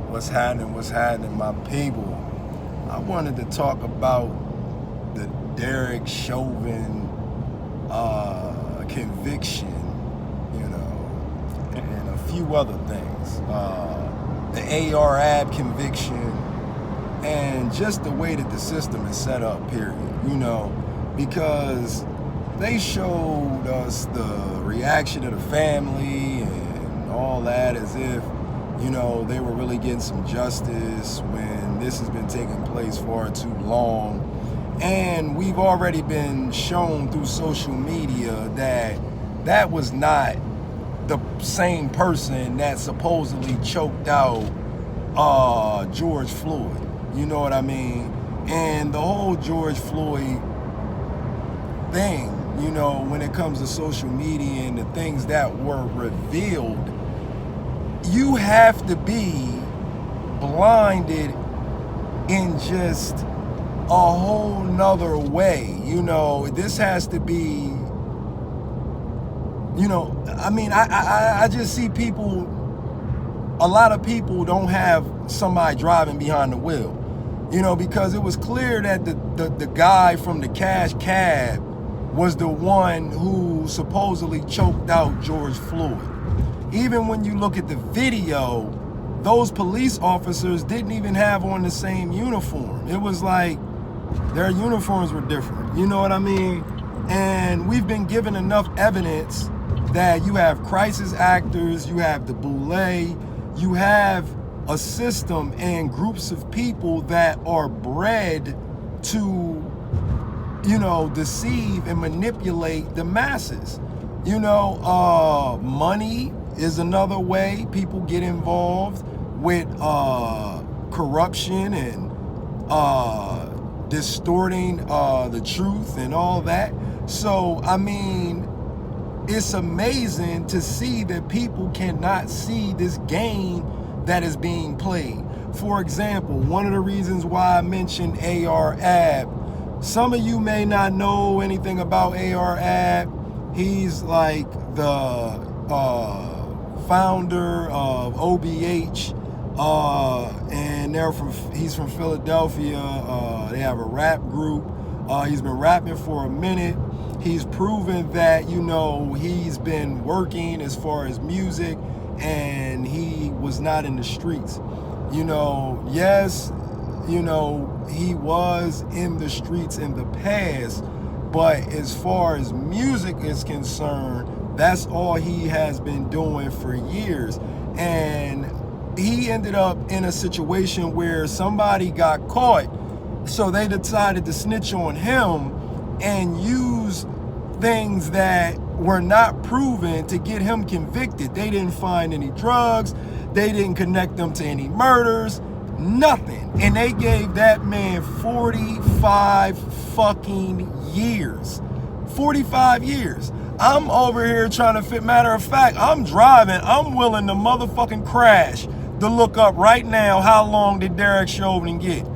What's happening, my people? I wanted to talk about the Derrick Chauvin conviction, and a few other things. The AR-AB conviction, and just the way that the system is set up, period. Because they showed us the reaction of the family and all that as if, they were really getting some justice when this has been taking place far too long. And we've already been shown through social media that that was not the same person that supposedly choked out George Floyd. You know what I mean? And the whole George Floyd thing, when it comes to social media and the things that were revealed, you have to be blinded in just a whole nother way. This has to be, I just see people, a lot of people don't have somebody driving behind the wheel, because it was clear that the guy from the cash cab was the one who supposedly choked out George Floyd. Even when you look at the video, those police officers didn't even have on the same uniform. It was like their uniforms were different. You know what I mean? And we've been given enough evidence that you have crisis actors, you have the boule, you have a system and groups of people that are bred to, deceive and manipulate the masses. Money is another way people get involved with corruption and distorting the truth and all that. So, it's amazing to see that people cannot see this game that is being played. For example, one of the reasons why I mentioned AR-AB, some of you may not know anything about AR-AB. He's like the founder of OBH, and he's from Philadelphia. They have a rap group. He's been rapping for a minute. He's proven that, he's been working as far as music, and he was not in the streets. Yes, he was in the streets in the past, but as far as music is concerned, that's all he has been doing for years. And he ended up in a situation where somebody got caught, so they decided to snitch on him and use things that were not proven to get him convicted. They didn't find any drugs, they didn't connect them to any murders, nothing. And they gave that man 45 fucking years. 45 years. I'm over here trying to fit, matter of fact, I'm driving, I'm willing to motherfucking crash to look up right now how long did Derrick Chauvin get.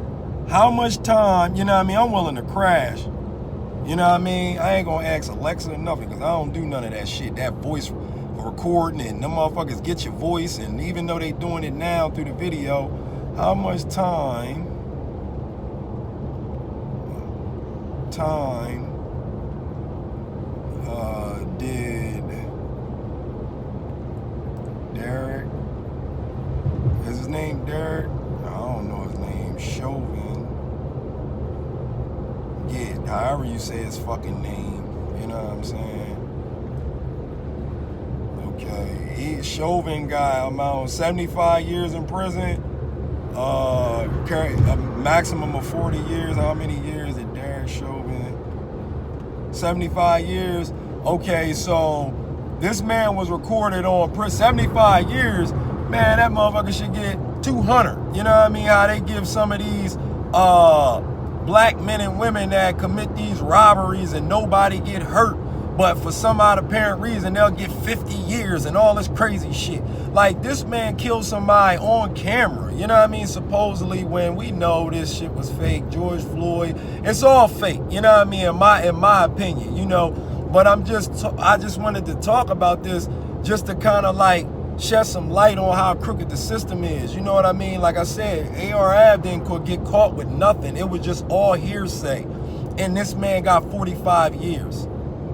How much time, I'm willing to crash. I ain't gonna ask Alexa or nothing, because I don't do none of that shit. That voice recording and them motherfuckers get your voice, and even though they doing it now through the video, how much time did Derrick, is his name Derrick? I don't know his name, Chauvin. Yeah, however you say his fucking name, you know what I'm saying? Okay, Chauvin got about 75 years in prison, a maximum of 40 years. How many years did Derrick Chauvin? 75 years. Okay, so this man was recorded on 75 years. Man, that motherfucker should get 200. You know what I mean? How they give some of these black men and women that commit these robberies and nobody get hurt, but for some odd apparent reason they'll get 50 years and all this crazy shit. Like, this man killed somebody on camera, you know what I mean? Supposedly, when we know this shit was fake. George Floyd, it's all fake, you know what I mean? In my opinion, But I just wanted to talk about this just to kind of like shed some light on how crooked the system is. You know what I mean? Like I said, AR-AB didn't get caught with nothing. It was just all hearsay. And this man got 45 years.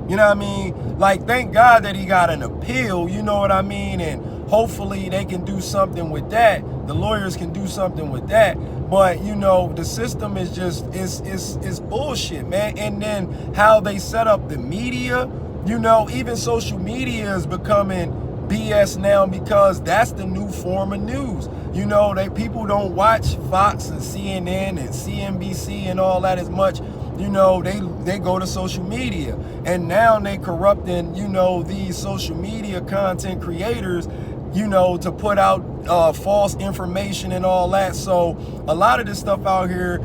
You know what I mean? Like, thank God that he got an appeal, you know what I mean? And hopefully they can do something with that. The lawyers can do something with that. But, you know, the system is just, it's bullshit, man. And then how they set up the media, you know, even social media is becoming BS now because that's the new form of news. You know, people don't watch Fox and CNN and CNBC and all that as much. You know, they go to social media, and now they corrupting, you know, these social media content creators, you know, to put out false information and all that. So a lot of this stuff out here,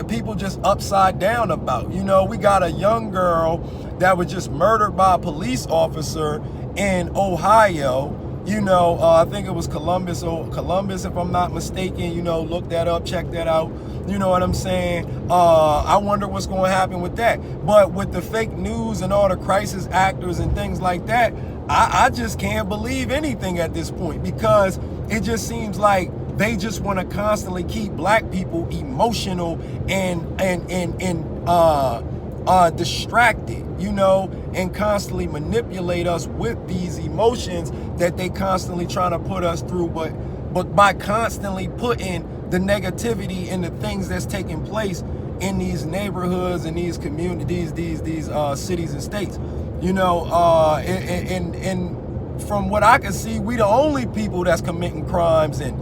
people just upside down about. You know, we got a young girl that was just murdered by a police officer in Ohio. You know, I think it was Columbus, if I'm not mistaken. You know, look that up, check that out. You know what I'm saying? I wonder what's going to happen with that. But with the fake news and all the crisis actors and things like that, I just can't believe anything at this point, because it just seems like they just want to constantly keep black people emotional and distracted, you know, and constantly manipulate us with these emotions that they constantly trying to put us through. But by constantly putting the negativity and the things that's taking place in these neighborhoods and these communities, these cities and states, you know, and from what I can see, we the only people that's committing crimes and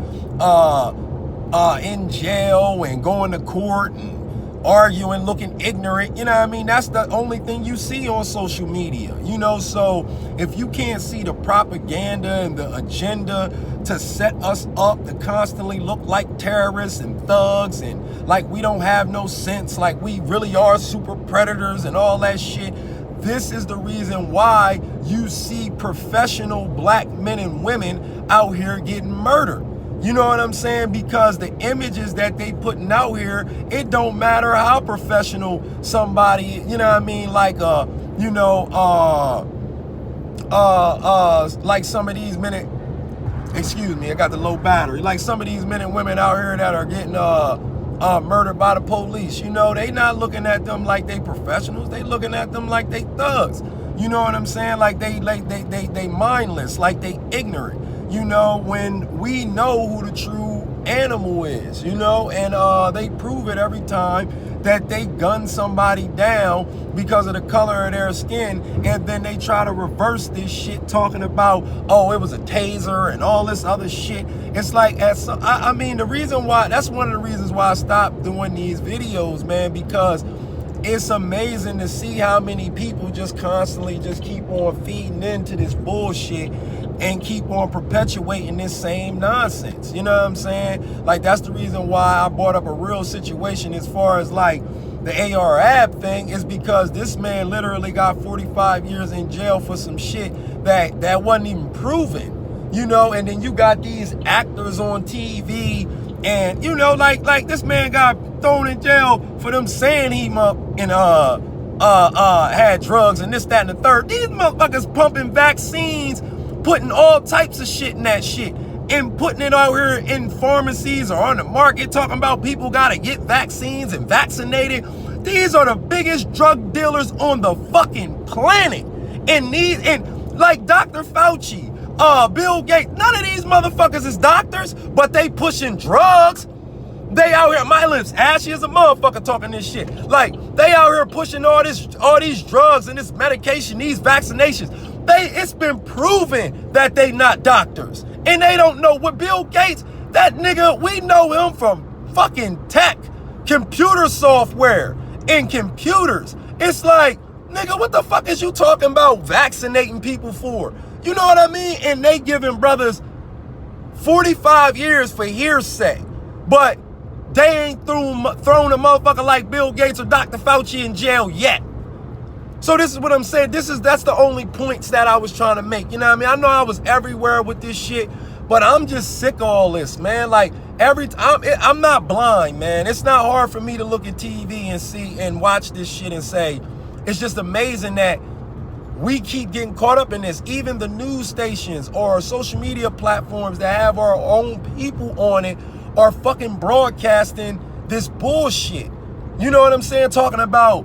in jail and going to court and arguing, looking ignorant. You know what I mean? That's the only thing you see on social media, you know. So if you can't see the propaganda and the agenda to set us up to constantly look like terrorists and thugs and like we don't have no sense, like we really are super predators and all that shit, this is the reason why you see professional black men and women out here getting murdered. You know what I'm saying? Because the images that they putting out here, it don't matter how professional somebody, you know what I mean? Like, you know, like some of these men, excuse me, I got the low battery. Like some of these men and women out here that are getting murdered by the police, you know, they not looking at them like they professionals. They looking at them like they thugs. You know what I'm saying? Like they mindless, like they ignorant. You know, when we know who the true animal is, you know, and they prove it every time that they gun somebody down because of the color of their skin, and then they try to reverse this shit talking about, oh, it was a taser and all this other shit. It's like, I mean, the reason why, that's one of the reasons why I stopped doing these videos, man, because it's amazing to see how many people just constantly just keep on feeding into this bullshit and keep on perpetuating this same nonsense. You know what I'm saying? Like, that's the reason why I brought up a real situation as far as like the AR-AB thing, is because this man literally got 45 years in jail for some shit that wasn't even proven, you know. And then you got these actors on TV, and you know, like this man got thrown in jail for them saying he had drugs and this, that, and the third. These motherfuckers pumping vaccines, putting all types of shit in that shit and putting it out here in pharmacies or on the market, talking about people gotta get vaccines and vaccinated. These are the biggest drug dealers on the fucking planet. And like Dr. Fauci, Bill Gates, none of these motherfuckers is doctors, but they pushing drugs. They out here, my lips ashy as a motherfucker talking this shit. Like, they out here pushing all these drugs and this medication, these vaccinations. It's been proven that they not doctors. And they don't know what Bill Gates, that nigga, we know him from fucking tech, computer software, and computers. It's like, nigga, what the fuck is you talking about vaccinating people for? You know what I mean? And they giving brothers 45 years for hearsay. But they ain't thrown a motherfucker like Bill Gates or Dr. Fauci in jail yet. So this is what I'm saying. That's the only points that I was trying to make. You know what I mean? I know I was everywhere with this shit, but I'm just sick of all this, man. Like, I'm not blind, man. It's not hard for me to look at TV and see and watch this shit and say, it's just amazing that we keep getting caught up in this. Even the news stations or social media platforms that have our own people on it are fucking broadcasting this bullshit. You know what I'm saying? Talking about,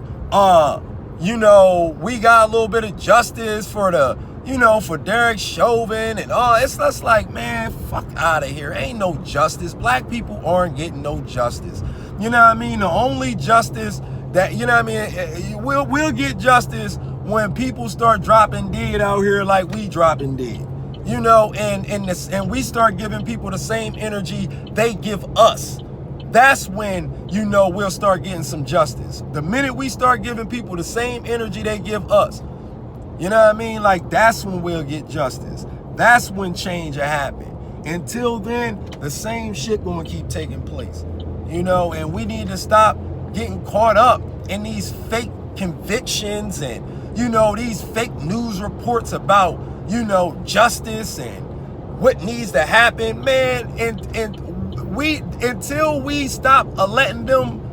we got a little bit of justice for for Derrick Chauvin and all. It's just like, man, fuck out of here. Ain't no justice. Black people aren't getting no justice. You know what I mean? The only justice that, we'll get justice when people start dropping dead out here like we dropping dead. And we start giving people the same energy they give us. That's when, we'll start getting some justice. The minute we start giving people the same energy they give us, you know what I mean? Like, that's when we'll get justice. That's when change will happen. Until then, the same shit gonna keep taking place. And we need to stop getting caught up in these fake convictions and, these fake news reports about, justice and what needs to happen, man. Until we stop letting them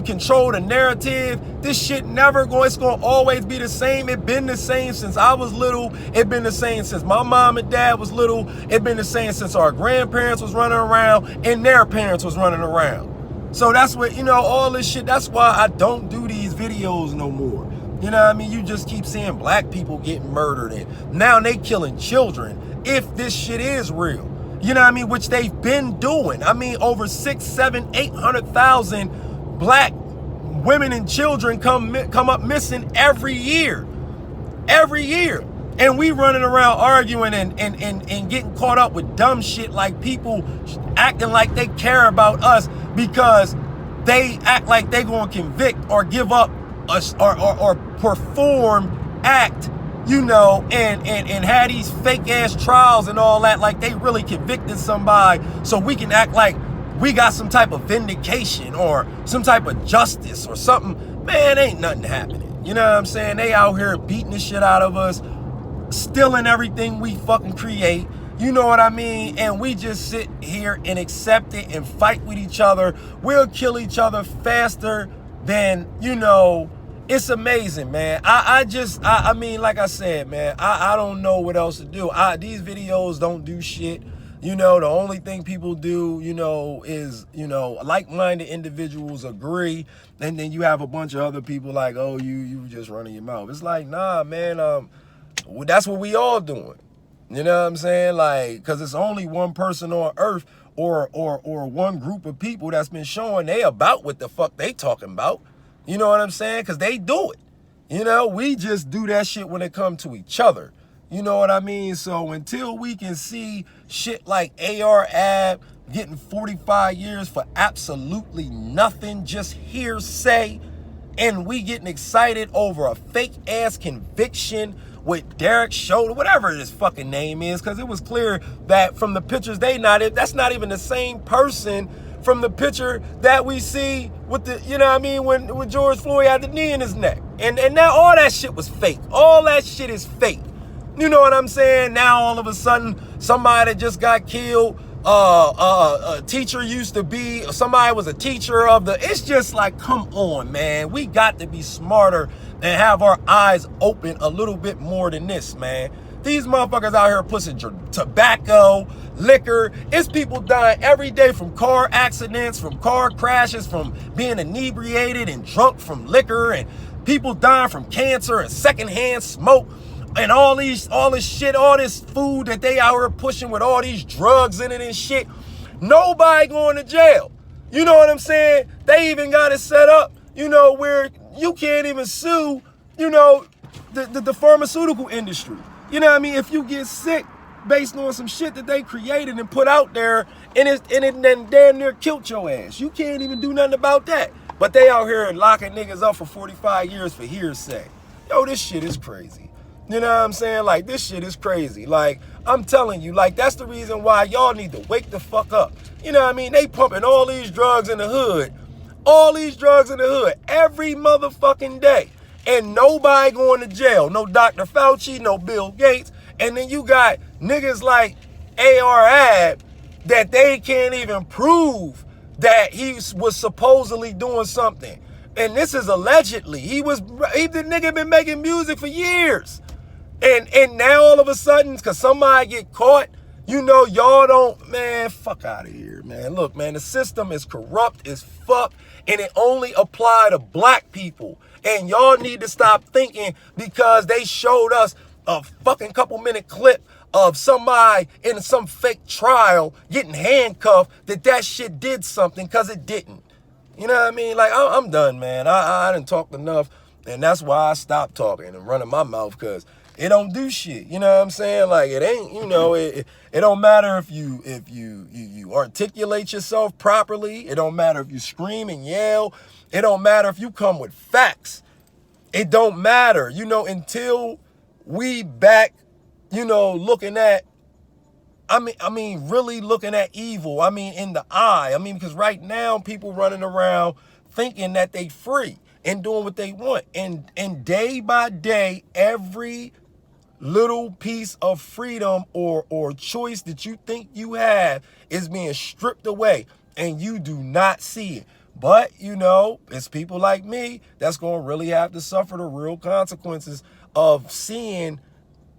control the narrative, this shit it's gonna always be the same. It been the same since I was little. It been the same since my mom and dad was little. It been the same since our grandparents was running around and their parents was running around. So that's what, all this shit, that's why I don't do these videos no more. You know what I mean? You just keep seeing black people getting murdered and now they killing children if this shit is real. You know what I mean? Which they've been doing. I mean, over 6, 7, 800,000 black women and children come up missing every year. Every year. And we running around arguing and getting caught up with dumb shit, like people acting like they care about us because they act like they gonna convict or give up us or perform, act, and had these fake ass trials and all that, like they really convicted somebody so we can act like we got some type of vindication or some type of justice or something. Man, ain't nothing happening. You know what I'm saying? They out here beating the shit out of us, stealing everything we fucking create. You know what I mean? And we just sit here and accept it and fight with each other. We'll kill each other faster than, it's amazing, man. I mean, like I said, man, I don't know what else to do. These videos don't do shit. The only thing people do, is, like-minded individuals agree. And then you have a bunch of other people like, oh, you just running your mouth. It's like, nah, man, that's what we all doing. You know what I'm saying? Like, because it's only one person on earth or one group of people that's been showing they about what the fuck they talking about. You know what I'm saying? Because they do it. We just do that shit when it comes to each other. You know what I mean? So until we can see shit like AR Ab getting 45 years for absolutely nothing, just hearsay, and we getting excited over a fake ass conviction with Derrick Chauvin, whatever his fucking name is, because it was clear that from the pictures that's not even the same person from the picture that we see with the, when George Floyd had the knee in his neck. And now all that shit was fake. All that shit is fake. You know what I'm saying? Now all of a sudden, somebody that just got killed, a teacher used to be, somebody was a teacher of it's just like, come on, man. We got to be smarter and have our eyes open a little bit more than this, man. These motherfuckers out here pushing tobacco, liquor. It's people dying every day from car accidents, from car crashes, from being inebriated and drunk from liquor, and people dying from cancer and secondhand smoke. And all this shit, all this food that they out here pushing with all these drugs in it and shit. Nobody going to jail. You know what I'm saying? They even got it set up, where you can't even sue, the pharmaceutical industry. You know what I mean? If you get sick based on some shit that they created and put out there, and it then damn near killed your ass. You can't even do nothing about that. But they out here locking niggas up for 45 years for hearsay. Yo, this shit is crazy. You know what I'm saying? Like, this shit is crazy. Like, I'm telling you, like, that's the reason why y'all need to wake the fuck up. You know what I mean? They pumping all these drugs in the hood. All these drugs in the hood every motherfucking day. And nobody going to jail. No Dr. Fauci, no Bill Gates. And then you got niggas like AR Ab that they can't even prove that he was supposedly doing something. And this is allegedly. The nigga been making music for years. And now all of a sudden, because somebody get caught, you know, y'all don't, man, fuck out of here, man. Look, man, the system is corrupt as fuck, and it only apply to black people. And y'all need to stop thinking because they showed us a fucking couple-minute clip of somebody in some fake trial getting handcuffed that shit did something, because it didn't. You know what I mean? Like, I'm done, man. I done talked enough, and that's why I stopped talking and running my mouth, because it don't do shit. You know what I'm saying? Like, it ain't, you know, it don't matter if you articulate yourself properly. It don't matter if you scream and yell. It don't matter if you come with facts. It don't matter, you know, until we back, you know, looking at, I mean, really looking at evil, I mean, in the eye. I mean, because right now, people running around thinking that they free and doing what they want. And day by day, every little piece of freedom or choice that you think you have is being stripped away, and you do not see it. But, you know, it's people like me that's going to really have to suffer the real consequences of seeing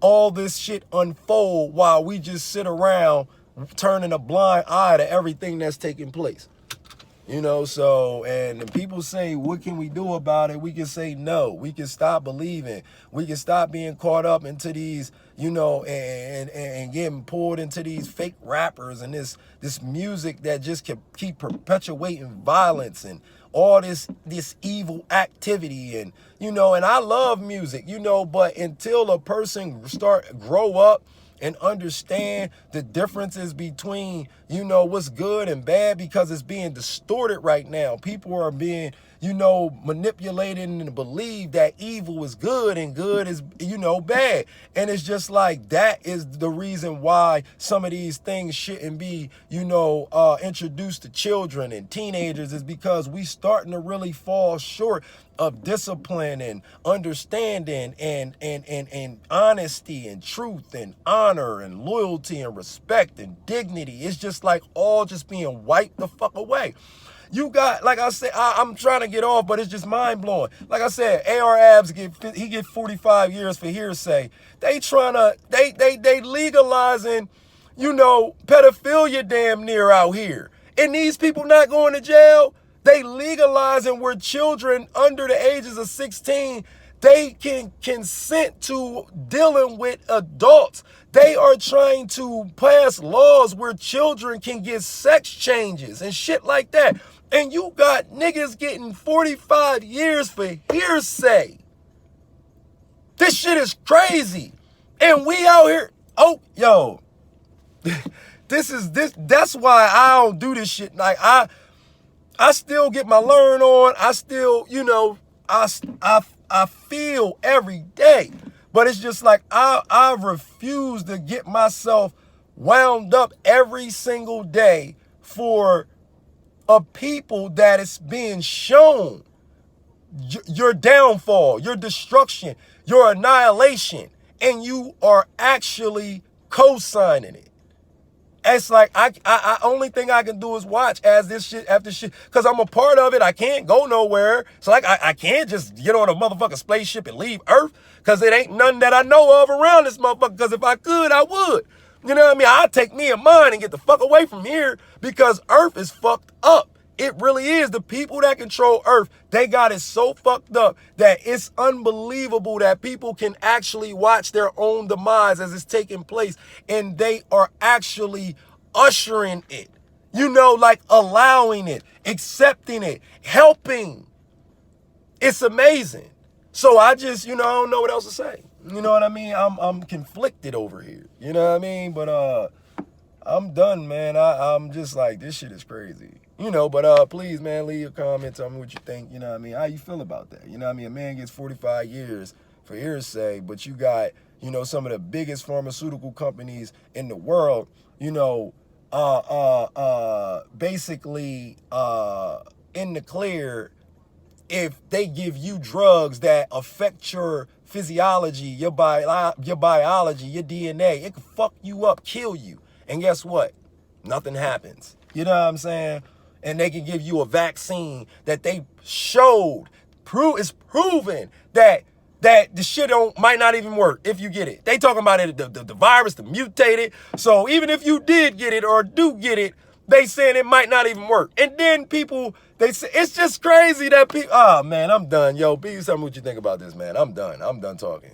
all this shit unfold while we just sit around turning a blind eye to everything that's taking place. You know, so, and people say, what can we do about it? We can say no. We can stop believing. We can stop being caught up into these, you know, and getting pulled into these fake rappers and this music that just can keep perpetuating violence and all this evil activity. And, you know, and I love music, you know, but until a person grow up and understand the differences between, you know, what's good and bad, because it's being distorted right now. People are being, you know, manipulated and believe that evil is good and good is, you know, bad. And it's just like, that is the reason why some of these things shouldn't be, you know, introduced to children and teenagers, is because we starting to really fall short of discipline and understanding and honesty and truth and honor and loyalty and respect and dignity. It's just like all just being wiped the fuck away. You got, like I said, I'm trying to get off, but it's just mind blowing. Like I said, AR Abs get 45 years for hearsay. They legalizing, you know, pedophilia damn near out here. And these people not going to jail. They legalizing where children under the ages of 16, they can consent to dealing with adults. They are trying to pass laws where children can get sex changes and shit like that. And you got niggas getting 45 years for hearsay. This shit is crazy. And we out here, oh, yo, that's why I don't do this shit. Like, I still get my learn on. I still, you know, I feel every day. But it's just like I refuse to get myself wound up every single day for a people that is being shown your downfall, your destruction, your annihilation, and you are actually co-signing it. It's like, I only thing I can do is watch as this shit, after shit, because I'm a part of it. I can't go nowhere. So like, I can't just get on a motherfucking spaceship and leave Earth, because it ain't nothing that I know of around this motherfucker, because if I could, I would. You know what I mean? I'd take me and mine and get the fuck away from here, because Earth is fucked up. It really is. The people that control Earth, they got it so fucked up that it's unbelievable that people can actually watch their own demise as it's taking place, and they are actually ushering it, you know, like allowing it, accepting it, helping. It's amazing. So I just, you know, I don't know what else to say. You know what I mean? I'm conflicted over here. You know what I mean? But I'm done, man. I'm just like, this shit is crazy. You know, but please, man, leave a comment. Tell me what you think. You know what I mean? How you feel about that? You know what I mean? A man gets 45 years for hearsay, but you got, you know, some of the biggest pharmaceutical companies in the world, you know, basically in the clear if they give you drugs that affect your physiology, your biology, your DNA. It could fuck you up, kill you. And guess what? Nothing happens. You know what I'm saying? and they can give you a vaccine that they showed, it's proven that the shit might not even work if you get it. They talking about it, the virus, the mutated. So even if you did get it or do get it, they saying it might not even work. And then people, they say, it's just crazy that people, oh man, I'm done. Yo, please tell me what you think about this, man. I'm done talking.